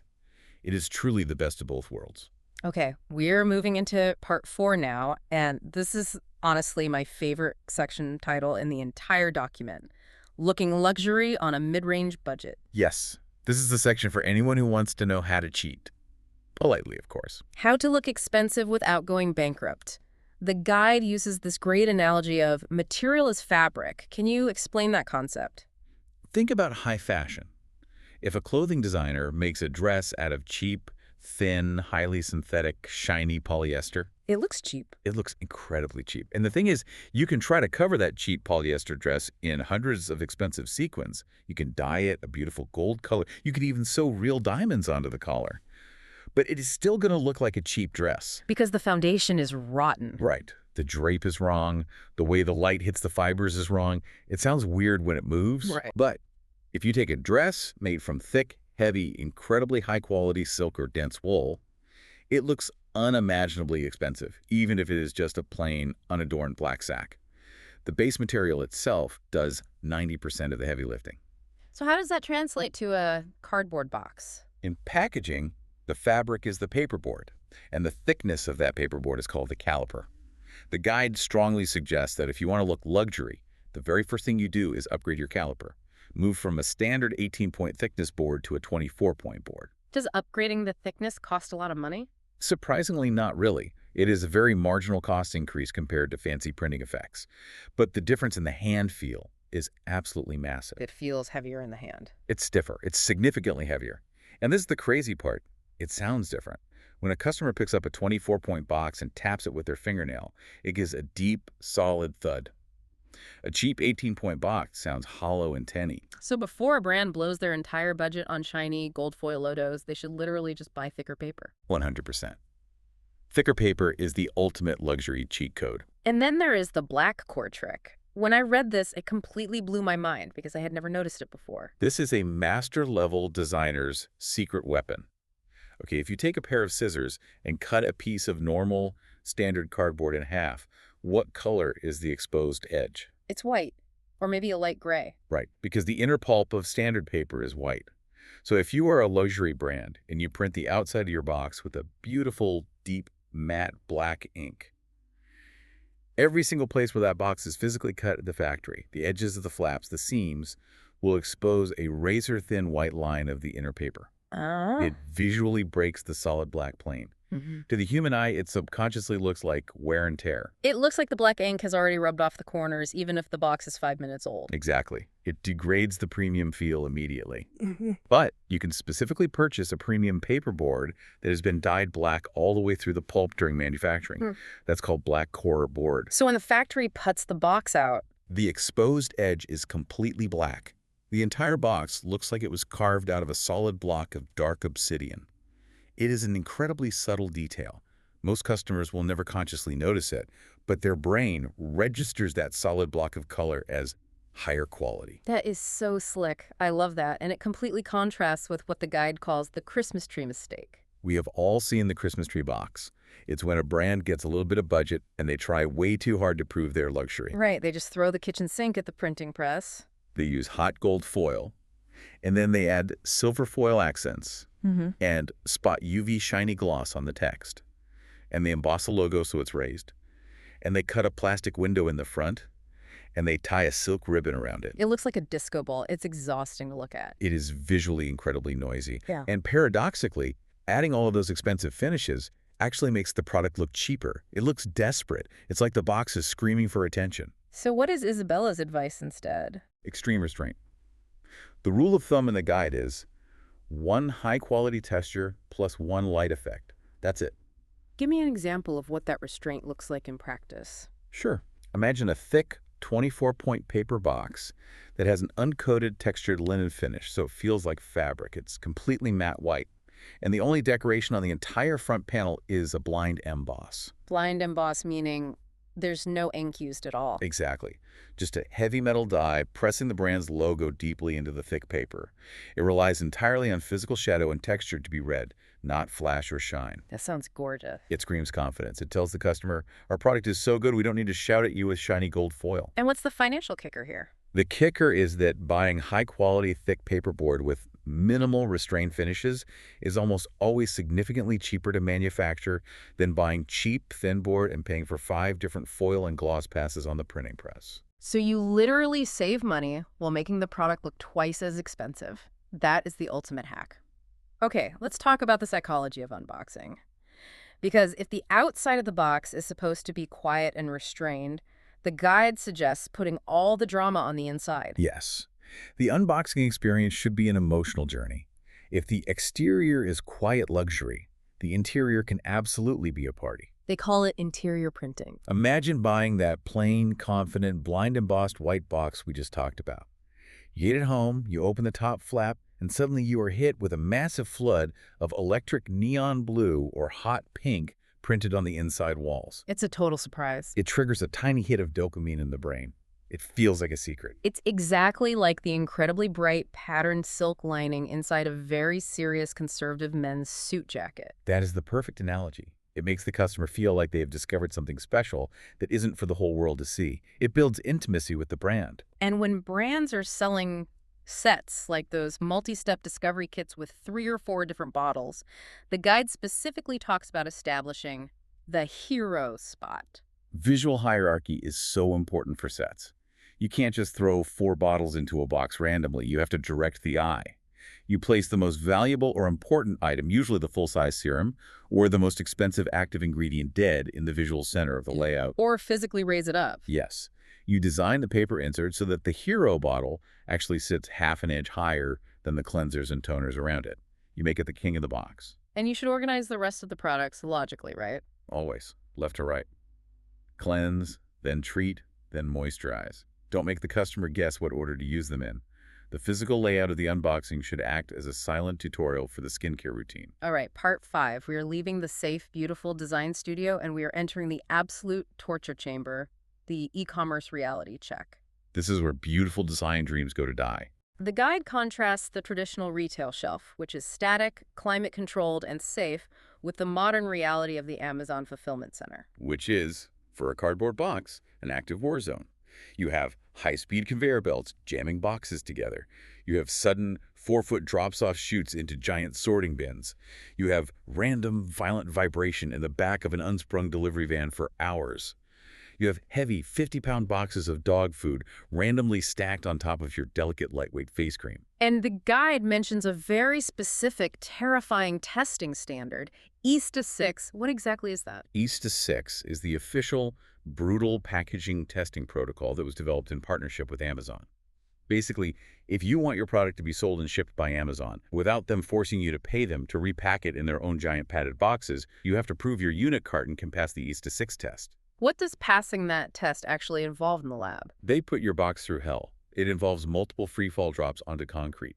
It is truly the best of both worlds. Okay, we're moving into part 4 now, and this is honestly my favorite section title in the entire document. Looking luxury on a mid-range budget. Yes, this is the section for anyone who wants to know how to cheat. Politely, of course. How to look expensive without going bankrupt. The guide uses this great analogy of material is fabric. Can you explain that concept? Think about high fashion. If a clothing designer makes a dress out of cheap, thin, highly synthetic, shiny polyester, It looks cheap. it looks incredibly cheap. And the thing is, you can try to cover that cheap polyester dress in hundreds of expensive sequins. You can dye it a beautiful gold color. You could even sew real diamonds onto the collar. But it is still going to look like a cheap dress. Because the foundation is rotten. Right. The drape is wrong. The way the light hits the fibers is wrong. It sounds weird when it moves. Right. But if you take a dress made from thick, heavy, incredibly high-quality silk or dense wool, it looks unimaginably expensive, even if it is just a plain, unadorned black sack. The base material itself does 90% of the heavy lifting. So how does that translate to a cardboard box? In packaging, the fabric is the paperboard, and the thickness of that paperboard is called the caliper. The guide strongly suggests that if you want to look luxury, the very first thing you do is upgrade your caliper. Move from a standard 18-point thickness board to a 24-point board. Does upgrading the thickness cost a lot of money? Surprisingly, not really. It is a very marginal cost increase compared to fancy printing effects. But the difference in the hand feel is absolutely massive. It feels heavier in the hand. It's stiffer. It's significantly heavier. And this is the crazy part. It sounds different. When a customer picks up a 24-point box and taps it with their fingernail, it gives a deep, solid thud. A cheap 18-point box sounds hollow and tinny. So before a brand blows their entire budget on shiny gold foil lodos, they should literally just buy thicker paper. 100%. Thicker paper is the ultimate luxury cheat code. And then there is the black core trick. When I read this, it completely blew my mind because I had never noticed it before. This is a master-level designer's secret weapon. Okay, if you take a pair of scissors and cut a piece of normal standard cardboard in half, what color is the exposed edge? It's white, or maybe a light gray. Right, because the inner pulp of standard paper is white. So if you are a luxury brand and you print the outside of your box with a beautiful, deep, matte black ink, every single place where that box is physically cut at the factory, the edges of the flaps, the seams, will expose a razor-thin white line of the inner paper. Oh. It visually breaks the solid black plane. To the human eye, it subconsciously looks like wear and tear. It looks like the black ink has already rubbed off the corners, even if the box is 5 minutes old. Exactly. It degrades the premium feel immediately. But you can specifically purchase a premium paperboard that has been dyed black all the way through the pulp during manufacturing. That's called black core board. So when the factory puts the box out, The exposed edge is completely black. The entire box looks like it was carved out of a solid block of dark obsidian. It is an incredibly subtle detail. Most customers will never consciously notice it, but their brain registers that solid block of color as higher quality. that is so slick. I love that. And it completely contrasts with what the guide calls the Christmas tree mistake. We have all seen the Christmas tree box. It's when a brand gets a little bit of budget and they try way too hard to prove their luxury. Right, they just throw the kitchen sink at the printing press. They use hot gold foil, and then they add silver foil accents and spot UV shiny gloss on the text. And they emboss the logo so it's raised. And they cut a plastic window in the front, and they tie a silk ribbon around it. It looks like a disco ball. It's exhausting to look at. It is visually incredibly noisy. Yeah. And paradoxically, adding all of those expensive finishes actually makes the product look cheaper. It looks desperate. It's like the box is screaming for attention. So what is Isabella's advice instead? Extreme restraint. The rule of thumb in the guide is 1 high-quality texture plus 1 light effect. That's it. Give me an example of what that restraint looks like in practice. Sure. Imagine a thick 24-point paper box that has an uncoated textured linen finish, so it feels like fabric. It's completely matte white. And the only decoration on the entire front panel is a blind emboss. Blind emboss meaning there's no ink used at all. Exactly. Just a heavy metal die pressing the brand's logo deeply into the thick paper. It relies entirely on physical shadow and texture to be read, not flash or shine. That sounds gorgeous. It screams confidence. It tells the customer, our product is so good we don't need to shout at you with shiny gold foil. And what's the financial kicker here? The kicker is that buying high-quality, thick paperboard with minimal restrained finishes is almost always significantly cheaper to manufacture than buying cheap, thin board and paying for 5 different foil and gloss passes on the printing press. So you literally save money while making the product look twice as expensive. That is the ultimate hack. Okay, let's talk about the psychology of unboxing. Because if the outside of the box is supposed to be quiet and restrained, the guide suggests putting all the drama on the inside. Yes. The unboxing experience should be an emotional journey. If the exterior is quiet luxury, the interior can absolutely be a party. They call it interior printing. Imagine buying that plain, confident, blind embossed white box we just talked about. You get it home, you open the top flap, and suddenly you are hit with a massive flood of electric neon blue or hot pink printed on the inside walls. It's a total surprise. It triggers a tiny hit of dopamine in the brain. It feels like a secret. It's exactly like the incredibly bright patterned silk lining inside a very serious conservative men's suit jacket. That is the perfect analogy. It makes the customer feel like they have discovered something special that isn't for the whole world to see. It builds intimacy with the brand. And when brands are selling sets like those multi-step discovery kits with 3 or 4 different bottles, the guide specifically talks about establishing the hero spot. Visual hierarchy is so important for sets. You can't just throw 4 bottles into a box randomly. You have to direct the eye. You place the most valuable or important item, usually the full-size serum, or the most expensive active ingredient dead in the visual center of the layout. Or physically raise it up. Yes. You design the paper insert so that the hero bottle actually sits half an inch higher than the cleansers and toners around it. You make it the king of the box. And you should organize the rest of the products logically, right? Always. Left to right. Cleanse, then treat, then moisturize. Don't make the customer guess what order to use them in. The physical layout of the unboxing should act as a silent tutorial for the skincare routine. All right, part 5. We are leaving the safe, beautiful design studio and we are entering the absolute torture chamber, the e-commerce reality check. This is where beautiful design dreams go to die. The guide contrasts the traditional retail shelf, which is static, climate-controlled, and safe, with the modern reality of the Amazon Fulfillment Center. Which is, for a cardboard box, an active war zone. You have high-speed conveyor belts jamming boxes together. You have sudden 4-foot drops-off chutes into giant sorting bins. You have random, violent vibration in the back of an unsprung delivery van for hours. You have heavy 50-pound boxes of dog food randomly stacked on top of your delicate, lightweight face cream. And the guide mentions a very specific, terrifying testing standard, EASTA 6. What exactly is that? EASTA 6 is the official, brutal packaging testing protocol that was developed in partnership with Amazon. Basically, if you want your product to be sold and shipped by Amazon without them forcing you to pay them to repack it in their own giant padded boxes, you have to prove your unit carton can pass the EASTA 6 test. What does passing that test actually involve in the lab? They put your box through hell. It involves multiple free-fall drops onto concrete.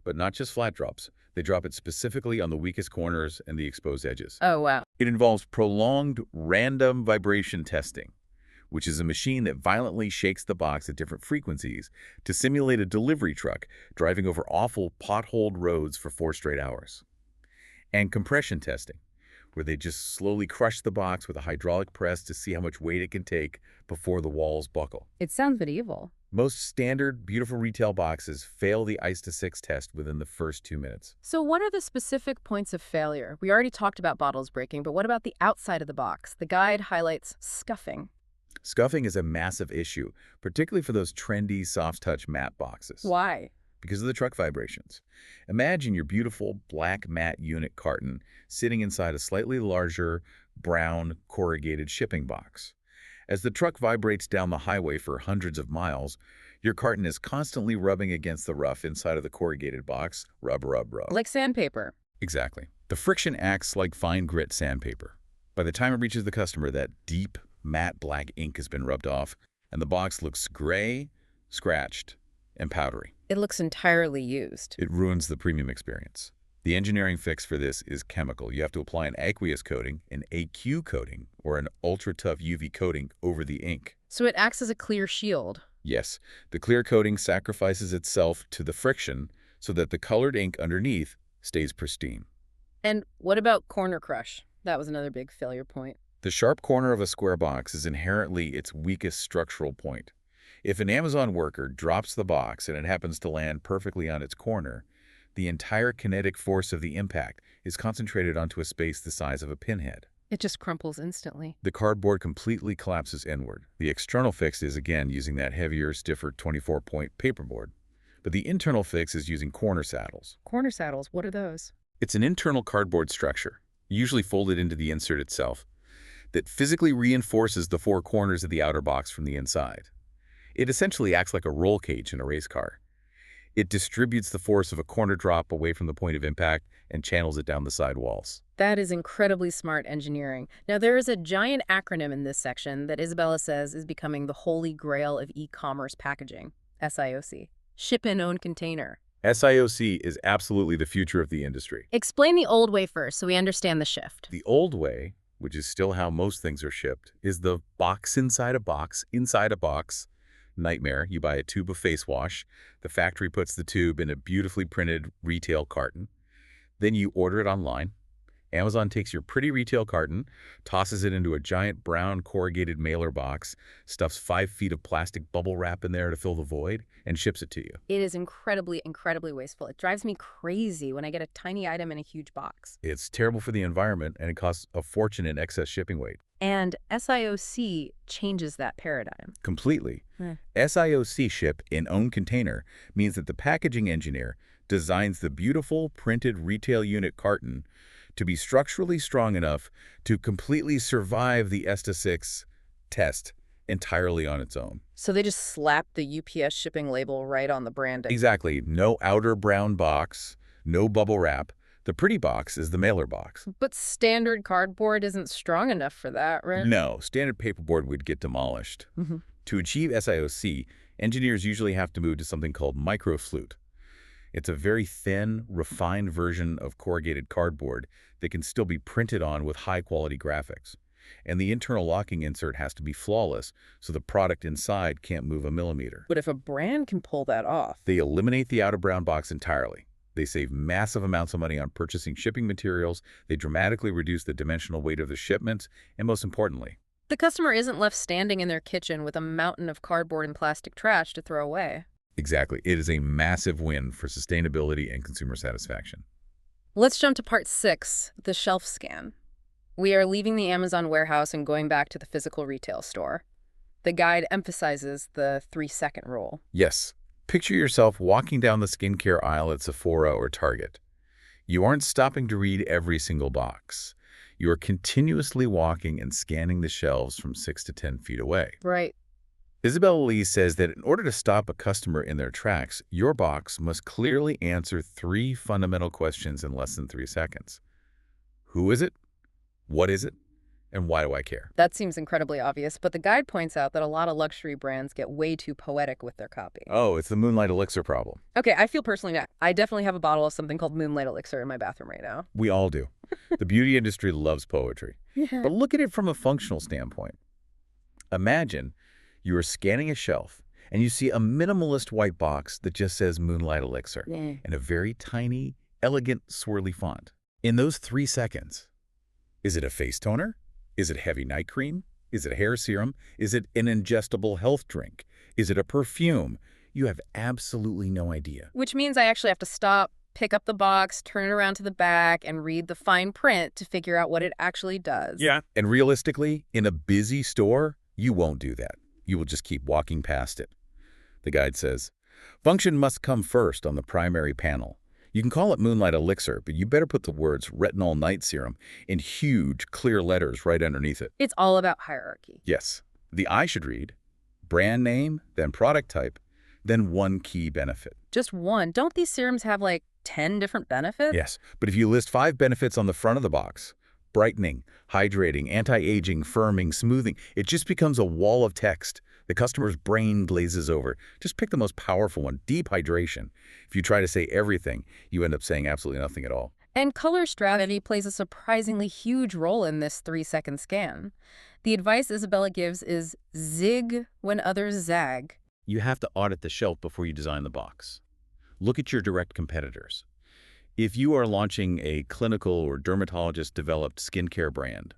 But not just flat drops. They drop it specifically on the weakest corners and the exposed edges. Oh, wow. It involves prolonged random vibration testing, which is a machine that violently shakes the box at different frequencies to simulate a delivery truck driving over awful potholed roads for 4 straight hours. And compression testing, where they just slowly crush the box with a hydraulic press to see how much weight it can take before the walls buckle. It sounds medieval. Most standard, beautiful retail boxes fail the EASTA 6 test within the first 2 minutes. So what are the specific points of failure? We already talked about bottles breaking, but what about the outside of the box? The guide highlights scuffing. Scuffing is a massive issue, particularly for those trendy, soft-touch matte boxes. Why? Because of the truck vibrations. Imagine your beautiful black matte unit carton sitting inside a slightly larger, brown, corrugated shipping box. As the truck vibrates down the highway for hundreds of miles, your carton is constantly rubbing against the rough inside of the corrugated box. Rub, rub, rub. Like sandpaper. Exactly. The friction acts like fine grit sandpaper. By the time it reaches the customer, that deep, matte black ink has been rubbed off, and the box looks gray, scratched, and powdery. It looks entirely used. It ruins the premium experience. The engineering fix for this is chemical. You have to apply an aqueous coating, an AQ coating, or an ultra-tough UV coating over the ink. So it acts as a clear shield. Yes, the clear coating sacrifices itself to the friction so that the colored ink underneath stays pristine. And what about corner crush? That was another big failure point. The sharp corner of a square box is inherently its weakest structural point. If an Amazon worker drops the box and it happens to land perfectly on its corner, the entire kinetic force of the impact is concentrated onto a space the size of a pinhead. It just crumples instantly. The cardboard completely collapses inward. The external fix is, again, using that heavier, stiffer 24-point paperboard. But the internal fix is using corner saddles. Corner saddles, what are those? It's an internal cardboard structure, usually folded into the insert itself, that physically reinforces the 4 corners of the outer box from the inside. It essentially acts like a roll cage in a race car. It distributes the force of a corner drop away from the point of impact and channels it down the side walls. That is incredibly smart engineering. Now, there is a giant acronym in this section that Isabella says is becoming the holy grail of e-commerce packaging, SIOC. Ship in own container. SIOC is absolutely the future of the industry. Explain the old way first so we understand the shift. The old way, which is still how most things are shipped, is the box inside a box, inside a box. Nightmare. You buy a tube of face wash. The factory puts the tube in a beautifully printed retail carton. Then you order it online. Amazon takes your pretty retail carton, tosses it into a giant brown corrugated mailer box, stuffs 5 feet of plastic bubble wrap in there to fill the void, and ships it to you. It is incredibly, incredibly wasteful. It drives me crazy when I get a tiny item in a huge box. It's terrible for the environment, and it costs a fortune in excess shipping weight. And SIOC changes that paradigm. Completely. SIOC ship in own container means that the packaging engineer designs the beautiful printed retail unit carton to be structurally strong enough to completely survive the EASTA 6 test entirely on its own. So they just slap the UPS shipping label right on the branding. Exactly. No outer brown box, no bubble wrap. The pretty box is the mailer box. But standard cardboard isn't strong enough for that, right? No, standard paperboard would get demolished. To achieve SIOC, Engineers usually have to move to something called microflute. It's a very thin, refined version of corrugated cardboard that can still be printed on with high-quality graphics. And the internal locking insert has to be flawless, so the product inside can't move a millimeter. But if a brand can pull that off, They eliminate the outer brown box entirely. They save massive amounts of money on purchasing shipping materials, they dramatically reduce the dimensional weight of the shipments, and most importantly, the customer isn't left standing in their kitchen with a mountain of cardboard and plastic trash to throw away. exactly, it is a massive win for sustainability and consumer satisfaction. Let's jump to part 6, the shelf scan. We are leaving the Amazon warehouse and going back to the physical retail store. The guide emphasizes the 3-second rule. Yes, picture yourself walking down the skincare aisle at Sephora or Target. You aren't stopping to read every single box. You are continuously walking and scanning the shelves from 6 to 10 feet away. Right. Isabella Lee says that in order to stop a customer in their tracks, your box must clearly answer 3 fundamental questions in less than 3 seconds. Who is it? What is it? And why do I care? That seems incredibly obvious, but the guide points out that a lot of luxury brands get way too poetic with their copy. Oh, it's the Moonlight Elixir problem. Okay, I feel personally that I definitely have a bottle of something called Moonlight Elixir in my bathroom right now. We all do. The beauty industry loves poetry. Yeah. But look at it from a functional standpoint. Imagine you are scanning a shelf and you see a minimalist white box that just says Moonlight Elixir in a very tiny, elegant, swirly font. In those 3 seconds, is it a face toner? Is it heavy night cream? Is it hair serum? Is it an ingestible health drink? Is it a perfume? You have absolutely no idea. Which means I actually have to stop, pick up the box, turn it around to the back, and read the fine print to figure out what it actually does. Yeah. And realistically, in a busy store, you won't do that. You will just keep walking past it. The guide says, function must come first on the primary panel. You can call it Moonlight Elixir, but you better put the words Retinol Night Serum in huge, clear letters right underneath it. It's all about hierarchy. Yes. The eye should read brand name, then product type, then one key benefit. Just one. Don't these serums have like 10 different benefits? Yes, but if you list 5 benefits on the front of the box, brightening, hydrating, anti-aging, firming, smoothing, it just becomes a wall of text. The customer's brain glazes over. Just pick the most powerful one, deep hydration. If you try to say everything, you end up saying absolutely nothing at all. And color strategy plays a surprisingly huge role in this 3-second scan. The advice Isabella gives is zig when others zag. You have to audit the shelf before you design the box. Look at your direct competitors. If you are launching a clinical or dermatologist-developed skincare brand,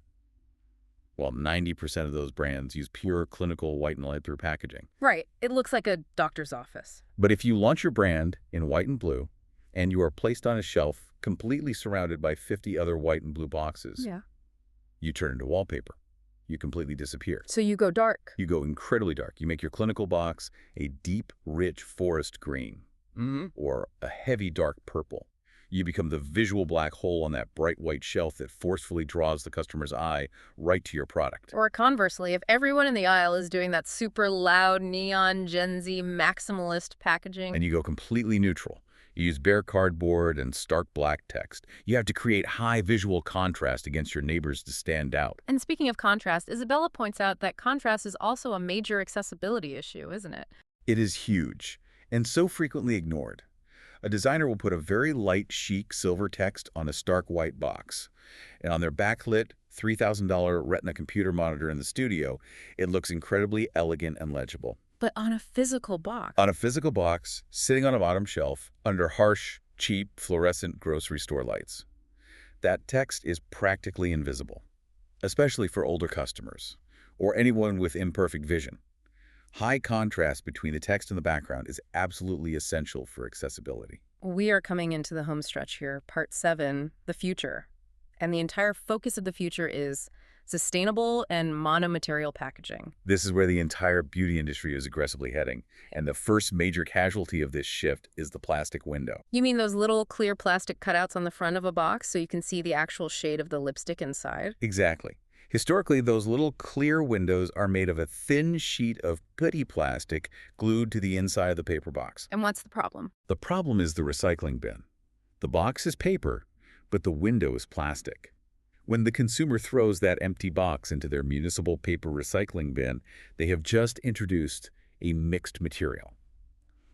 well, 90% of those brands use pure clinical white and light blue packaging. Right. It looks like a doctor's office. But if you launch your brand in white and blue, and you are placed on a shelf completely surrounded by 50 other white and blue boxes, you turn into wallpaper. You completely disappear. So you go dark. You go incredibly dark. You make your clinical box a deep, rich forest green or a heavy, dark purple. You become the visual black hole on that bright white shelf that forcefully draws the customer's eye right to your product. Or conversely, if everyone in the aisle is doing that super loud neon Gen Z maximalist packaging. And you go completely neutral. You use bare cardboard and stark black text. You have to create high visual contrast against your neighbors to stand out. And speaking of contrast, Isabella points out that contrast is also a major accessibility issue, isn't it? It is huge and so frequently ignored. A designer will put a very light, chic silver text on a stark white box. And on their backlit $3,000 Retina computer monitor in the studio, it looks incredibly elegant and legible. But on a physical box. On a physical box, sitting on a bottom shelf, under harsh, cheap, fluorescent grocery store lights. That text is practically invisible, especially for older customers, or anyone with imperfect vision. High contrast between the text and the background is absolutely essential for accessibility. We are coming into the home stretch here, part 7, the future. And the entire focus of the future is sustainable and monomaterial packaging. This is where the entire beauty industry is aggressively heading, and the first major casualty of this shift is the plastic window. You mean those little clear plastic cutouts on the front of a box so you can see the actual shade of the lipstick inside? Exactly. Historically, those little clear windows are made of a thin sheet of putty plastic glued to the inside of the paper box. And what's the problem? The problem is the recycling bin. The box is paper, but the window is plastic. When the consumer throws that empty box into their municipal paper recycling bin, they have just introduced a mixed material.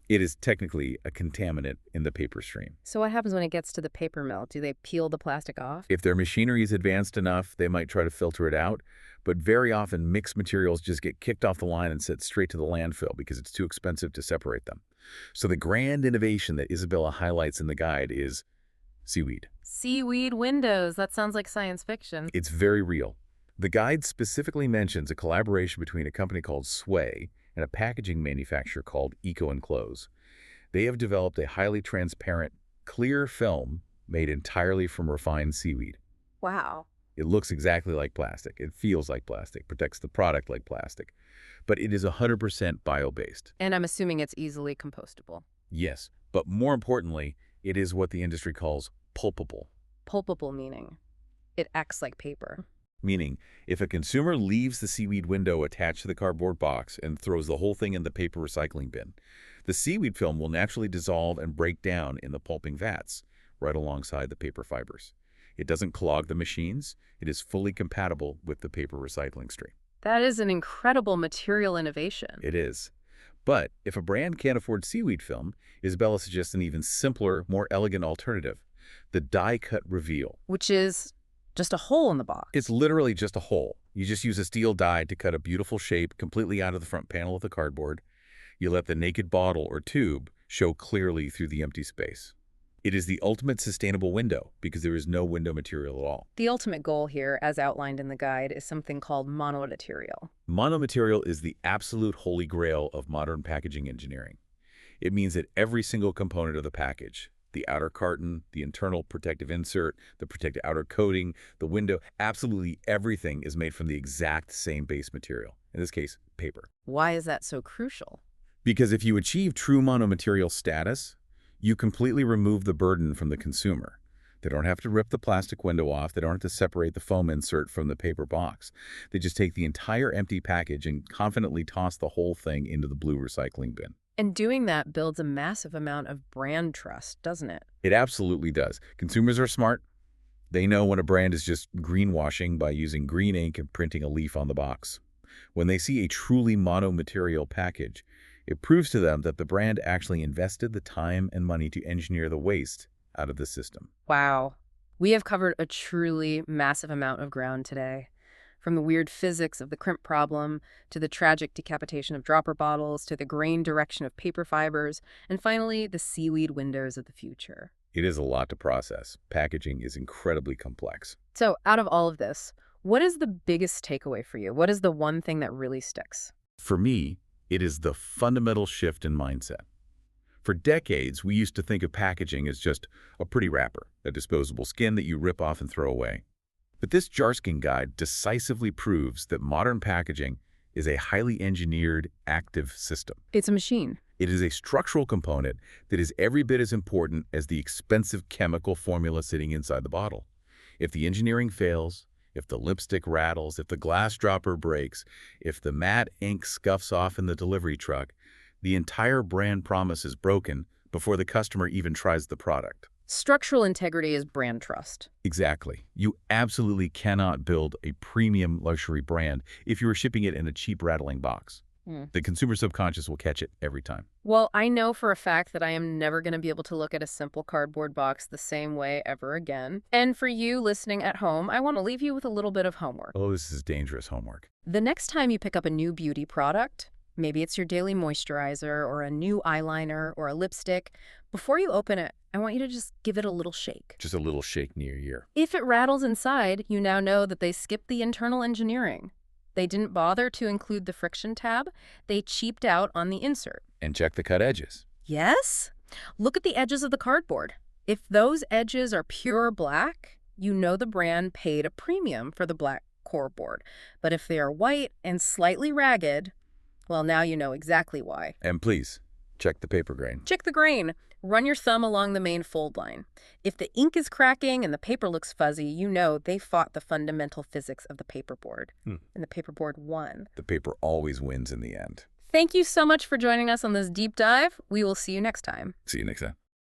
It is technically a contaminant in the paper stream. So what happens when it gets to the paper mill? Do they peel the plastic off? If their machinery is advanced enough, they might try to filter it out, but very often mixed materials just get kicked off the line and sent straight to the landfill because it's too expensive to separate them. So the grand innovation that Isabella highlights in the guide is seaweed. Seaweed windows. That sounds like science fiction. It's very real. The guide specifically mentions a collaboration between a company called Sway and a packaging manufacturer called Eco Enclose. They have developed a highly transparent, clear film made entirely from refined seaweed. Wow. It looks exactly like plastic. It feels like plastic, protects the product like plastic. But it is 100% bio-based. And I'm assuming it's easily compostable. Yes, but more importantly, it is what the industry calls pulpable. Pulpable meaning it acts like paper. Meaning, if a consumer leaves the seaweed window attached to the cardboard box and throws the whole thing in the paper recycling bin, the seaweed film will naturally dissolve and break down in the pulping vats, right alongside the paper fibers. It doesn't clog the machines. It is fully compatible with the paper recycling stream. That is an incredible material innovation. It is. But if a brand can't afford seaweed film, Isabella suggests an even simpler, more elegant alternative, the die-cut reveal. Which is just a hole in the box. It's literally just a hole. You just use a steel die to cut a beautiful shape completely out of the front panel of the cardboard. You let the naked bottle or tube show clearly through the empty space. It is the ultimate sustainable window because there is no window material at all. The ultimate goal here, as outlined in the guide, is something called monomaterial. Monomaterial is the absolute holy grail of modern packaging engineering. It means that every single component of the package, the outer carton, the internal protective insert, the protective outer coating, the window, absolutely everything is made from the exact same base material, in this case, paper. Why is that so crucial? Because if you achieve true monomaterial status, you completely remove the burden from the consumer. They don't have to rip the plastic window off. They don't have to separate the foam insert from the paper box. They just take the entire empty package and confidently toss the whole thing into the blue recycling bin. And doing that builds a massive amount of brand trust, doesn't it? It absolutely does. Consumers are smart. They know when a brand is just greenwashing by using green ink and printing a leaf on the box. When they see a truly monomaterial package, it proves to them that the brand actually invested the time and money to engineer the waste out of the system. Wow. We have covered a truly massive amount of ground today. From the weird physics of the crimp problem, to the tragic decapitation of dropper bottles, to the grain direction of paper fibers, and finally, the seaweed windows of the future. It is a lot to process. Packaging is incredibly complex. So, out of all of this, what is the biggest takeaway for you? What is the one thing that really sticks? For me, it is the fundamental shift in mindset. For decades, we used to think of packaging as just a pretty wrapper, a disposable skin that you rip off and throw away. But this Jarsking guide decisively proves that modern packaging is a highly engineered, active system. It's a machine. It is a structural component that is every bit as important as the expensive chemical formula sitting inside the bottle. If the engineering fails, if the lipstick rattles, if the glass dropper breaks, if the matte ink scuffs off in the delivery truck, the entire brand promise is broken before the customer even tries the product. Structural integrity is brand trust. Exactly. You absolutely cannot build a premium luxury brand if you are shipping it in a cheap rattling box. The consumer subconscious will catch it every time. Well, I know for a fact that I am never going to be able to look at a simple cardboard box the same way ever again. And for you listening at home, I want to leave you with a little bit of homework. Oh, this is dangerous homework. The next time you pick up a new beauty product, maybe it's your daily moisturizer or a new eyeliner or a lipstick, before you open it, I want you to just give it a little shake. Just a little shake near your ear. If it rattles inside, you now know that they skipped the internal engineering. They didn't bother to include the friction tab. They cheaped out on the insert. And check the cut edges. Yes? Look at the edges of the cardboard. If those edges are pure black, you know the brand paid a premium for the black cardboard. But if they are white and slightly ragged, well, now you know exactly why. And please, check the paper grain. Check the grain. Run your thumb along the main fold line. If the ink is cracking and the paper looks fuzzy, you know they fought the fundamental physics of the paperboard. And the paperboard won. The paper always wins in the end. Thank you so much for joining us on this deep dive. We will see you next time. See you next time.